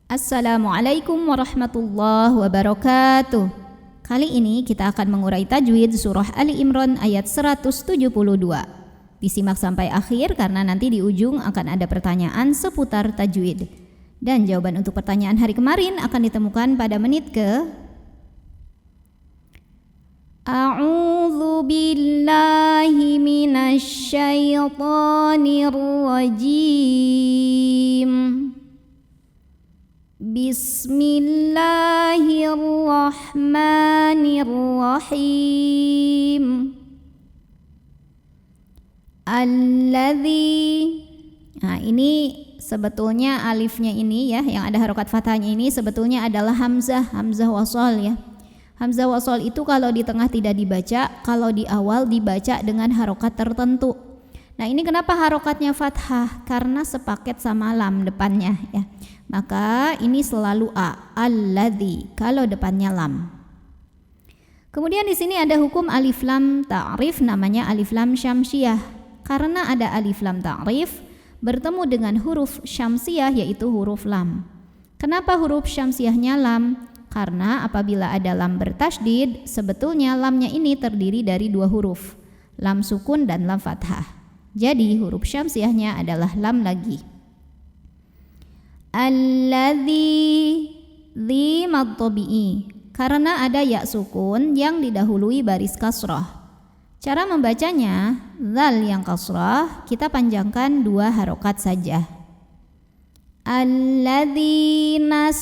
Assalamualaikum warahmatullahi wabarakatuh. Kali ini kita akan mengurai tajwid surah Ali Imran ayat 172. Disimak sampai akhir karena nanti di ujung akan ada pertanyaan seputar tajwid. Dan jawaban untuk pertanyaan hari kemarin akan ditemukan pada menit ke A'udzu billahi minasy syaithanir rajim. Bismillahirrahmanirrahim. Alladzi. Nah, ini sebetulnya alifnya ini ya, yang ada harokat fathahnya ini sebetulnya adalah hamzah wasol ya. Hamzah wasol itu kalau di tengah tidak dibaca, kalau di awal dibaca dengan harokat tertentu. Nah, ini kenapa harokatnya fathah? Karena sepaket sama lam depannya ya. Maka ini selalu a, alladzi kalau depannya lam. Kemudian di sini ada hukum alif lam ta'rif, namanya alif lam syamsiyah. Karena ada alif lam ta'rif bertemu dengan huruf syamsiyah yaitu huruf lam. Kenapa huruf syamsiyahnya lam? Karena apabila ada lam bertasydid, sebetulnya lamnya ini terdiri dari dua huruf, lam sukun dan lam fathah. Jadi huruf syamsiyahnya adalah lam lagi. Alladzi, dzi mad tabi'i, karena ada ya sukun yang didahului baris kasrah. Cara membacanya, dzal yang kasrah kita panjangkan dua harokat saja. Alladzinas.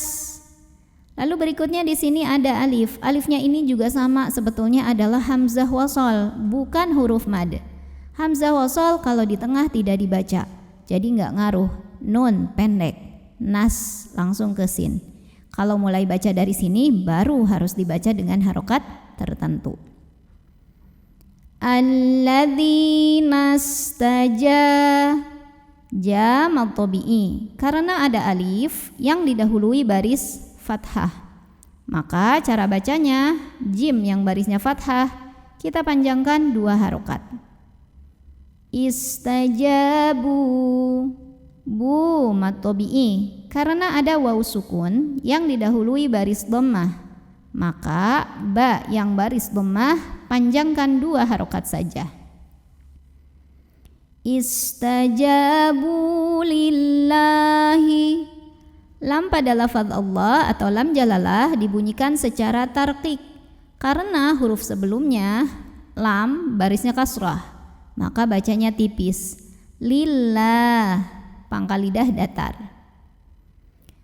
Lalu berikutnya di sini ada alif. Alifnya ini juga sama, sebetulnya adalah hamzah wasol, bukan huruf mad. Hamzah wasol kalau di tengah tidak dibaca, jadi nggak ngaruh. Nun pendek, nas langsung ke sin. Kalau mulai baca dari sini baru harus dibaca dengan harokat tertentu. Ja mad tabi'i, karena ada alif yang didahului baris fathah. Maka cara bacanya, jim yang barisnya fathah kita panjangkan dua harokat. Istajabu, bu mad tabi'i, karena ada waw sukun yang didahului baris dhammah. Maka ba yang baris dhammah panjangkan dua harokat saja. Istajabu lillahi. Lam pada lafaz Allah atau lam jalalah dibunyikan secara tarqiq karena huruf sebelumnya lam barisnya kasrah. Maka bacanya tipis. Lillah, pangkal lidah datar.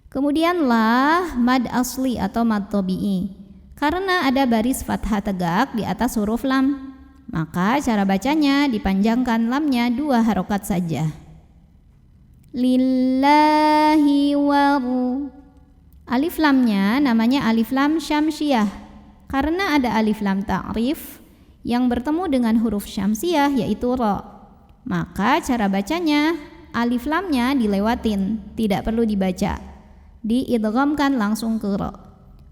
Kemudian lah mad asli atau mad tabi'i, karena ada baris fathah tegak di atas huruf lam. Maka cara bacanya dipanjangkan lamnya dua harokat saja. Lillahi waru. Alif lamnya namanya alif lam syamsiyah, karena ada alif lam ta'rif yang bertemu dengan huruf syamsiyah yaitu ra. Maka cara bacanya alif lamnya dilewatin, tidak perlu dibaca, diidghamkan langsung ke ra.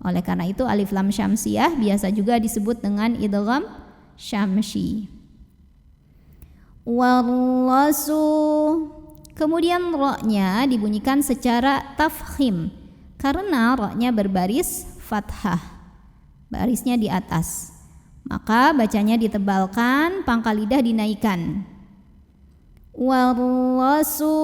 Oleh karena itu alif lam syamsiyah biasa juga disebut dengan idgham syamsi. Warrasu. Kemudian ra-nya dibunyikan secara tafkhim karena ra-nya berbaris fathah, barisnya di atas. Maka bacanya ditebalkan, pangkal lidah dinaikkan. Warrasu,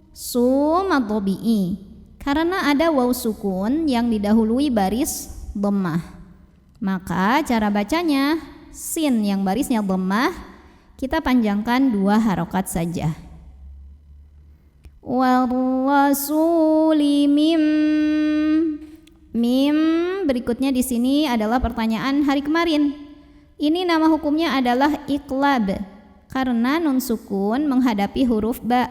su mad tabi'i, karena ada waw sukun yang didahului baris dhammah. Maka cara bacanya sin yang barisnya dhammah kita panjangkan dua harokat saja. Warrasuli mim berikutnya di sini adalah pertanyaan hari kemarin. Ini nama hukumnya adalah iqlab karena nun sukun menghadapi huruf ba.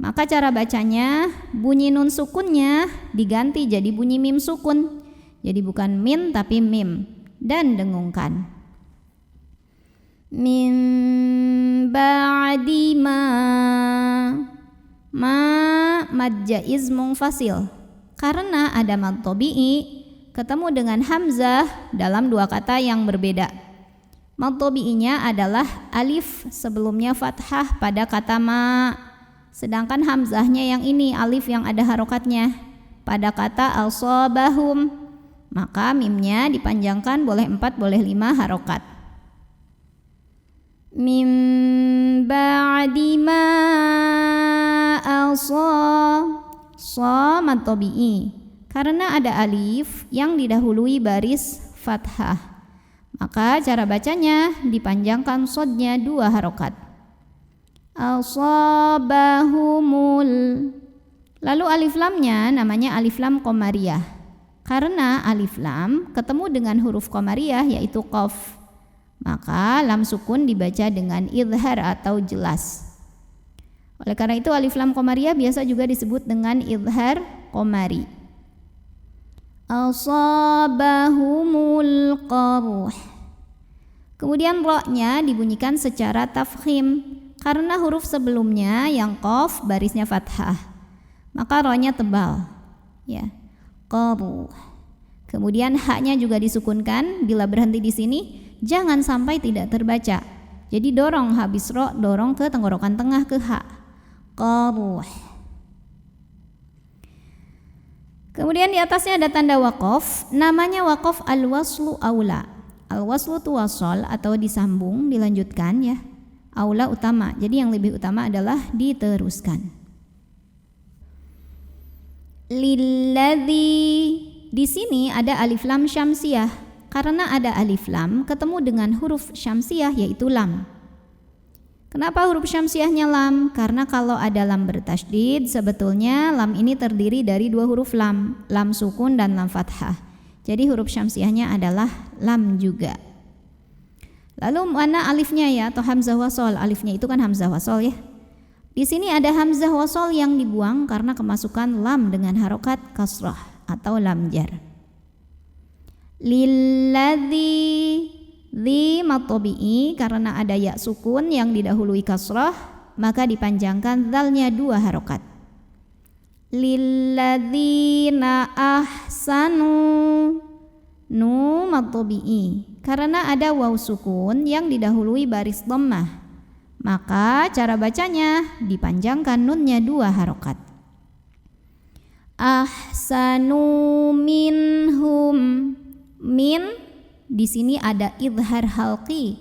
Maka cara bacanya bunyi nun sukunnya diganti jadi bunyi mim sukun. Jadi bukan min tapi mim dan dengungkan. Min ba'di ma mad jaiz munfasil, karena ada mad tabi'i ketemu dengan hamzah dalam dua kata yang berbeda. Mad tabi'inya adalah alif sebelumnya fathah pada kata ma, sedangkan hamzahnya yang ini alif yang ada harokatnya. pada kata asabahum. Maka mimnya dipanjangkan boleh 4 boleh 5 harokat. Mim ba'di ma sa mad tabi'i. Karena ada alif yang didahului baris fathah, maka cara bacanya dipanjangkan sodnya 2 harokat. Asabahumul. Lalu alif lamnya namanya alif lam qamariyah, karena alif lam ketemu dengan huruf qamariyah yaitu qaf, maka lam sukun dibaca dengan idhar atau jelas. Oleh karena itu alif lam qamariyah biasa juga disebut dengan idhar qamari. Asabahumul qaruh. Kemudian ro-nya dibunyikan secara tafkhim karena huruf sebelumnya yang qaf barisnya fathah, maka ro-nya tebal ya. Qaruh. Kemudian ha-nya juga disukunkan. Bila berhenti di sini jangan sampai tidak terbaca. Jadi dorong habis ro, dorong ke tenggorokan tengah ke ha. Qaruh. Kemudian di atasnya ada tanda waqaf, namanya waqaf al-waslu aula. Al-waslu itu wasol atau disambung, dilanjutkan ya. Aula utama. Jadi yang lebih utama adalah diteruskan. Lilladzi, di sini ada alif lam syamsiyah. Karena ada alif lam ketemu dengan huruf syamsiyah yaitu lam. Kenapa huruf syamsiyahnya lam? Karena kalau ada lam bertasydid, sebetulnya lam ini terdiri dari 2 huruf lam sukun dan lam fathah. Jadi huruf syamsiyahnya adalah lam juga. Lalu mana alifnya ya, atau hamzah wasol? Alifnya itu kan hamzah wasol ya. Di sini ada hamzah wasol yang dibuang karena kemasukan lam dengan harokat kasrah atau lam jar. Lilladzi, dzi mad tabi'i, karena ada ya sukun yang didahului kasrah maka dipanjangkan dzalnya 2 harokat. Lilladzina ahsanu, nu mad tabi'i, karena ada waw sukun yang didahului baris dhammah, maka cara bacanya dipanjangkan nunnya 2 harokat. Ahsanu minhum, min di sini ada idhar halqi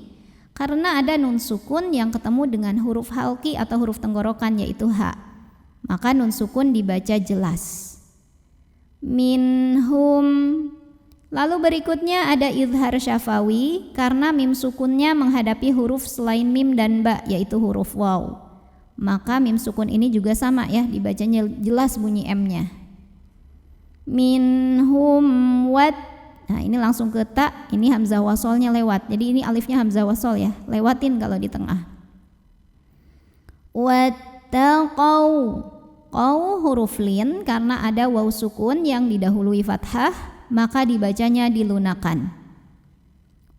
karena ada nun sukun yang ketemu dengan huruf halqi atau huruf tenggorokan yaitu ha, maka nun sukun dibaca jelas. Minhum. Lalu berikutnya ada idhar syafawi karena mim sukunnya menghadapi huruf selain mim dan ba yaitu huruf waw, maka mim sukun ini juga sama ya, dibacanya jelas bunyi m-nya. Minhum wat. Nah ini langsung ke ta, ini hamzah wasolnya lewat. Jadi ini alifnya hamzah wasol ya, lewatin kalau di tengah. Wattaqau, qau huruf lin karena ada waw sukun yang didahului fathah, maka dibacanya dilunakan.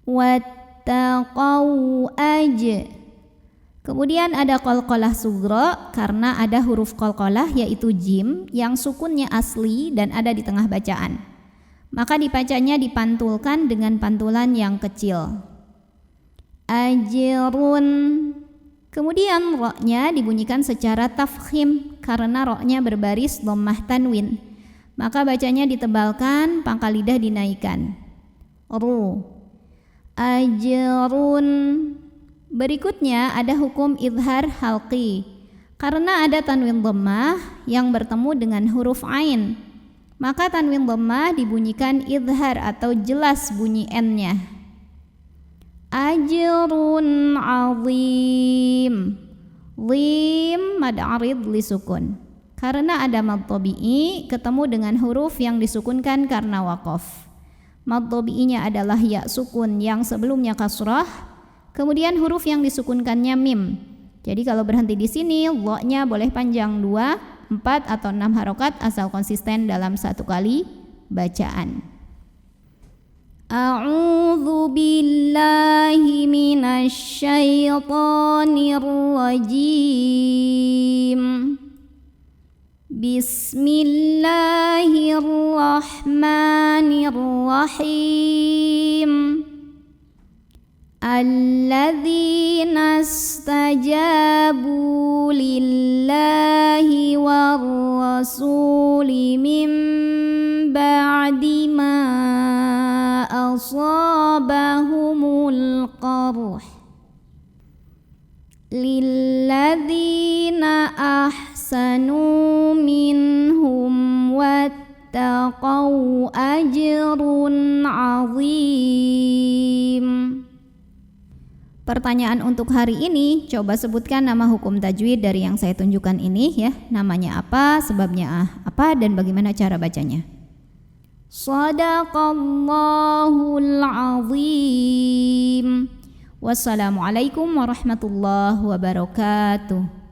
Wattaqau aj. Kemudian ada qalqalah sughra karena ada huruf qalqalah yaitu jim yang sukunnya asli dan ada di tengah bacaan, maka dibacanya dipantulkan dengan pantulan yang kecil. Ajrun. Kemudian ro-nya dibunyikan secara tafkhim karena ro-nya berbaris dhammah tanwin, maka bacanya ditebalkan, pangkal lidah dinaikkan. Ru. Ajrun. Berikutnya ada hukum idhar halqi karena ada tanwin dhammah yang bertemu dengan huruf ain, maka tanwin dhammah dibunyikan idhar atau jelas bunyi n-nya. Ajrun azim. Zim mad arid li sukun karena ada mad tabi'i ketemu dengan huruf yang disukunkan karena waqaf. Mad tabi'inya adalah ya sukun yang sebelumnya kasrah, kemudian huruf yang disukunkannya mim. Jadi kalau berhenti di sini, lo-nya boleh panjang 2, 4 atau 6 harokat asal konsisten dalam 1 kali bacaan. A'udzu billahi minasy syaithanir rajim. Bismillahirrahmanirrahim. Alladzina istajabu lillahi war rasuli min ba'di ma asabahumul qarh lilladzina ahsanu minhum wattaqau ajrun azim. Pertanyaan untuk hari ini, coba sebutkan nama hukum tajwid dari yang saya tunjukkan ini ya. Namanya apa, sebabnya apa, dan bagaimana cara bacanya. Shadaqallahul azim. Wassalamualaikum warahmatullahi wabarakatuh.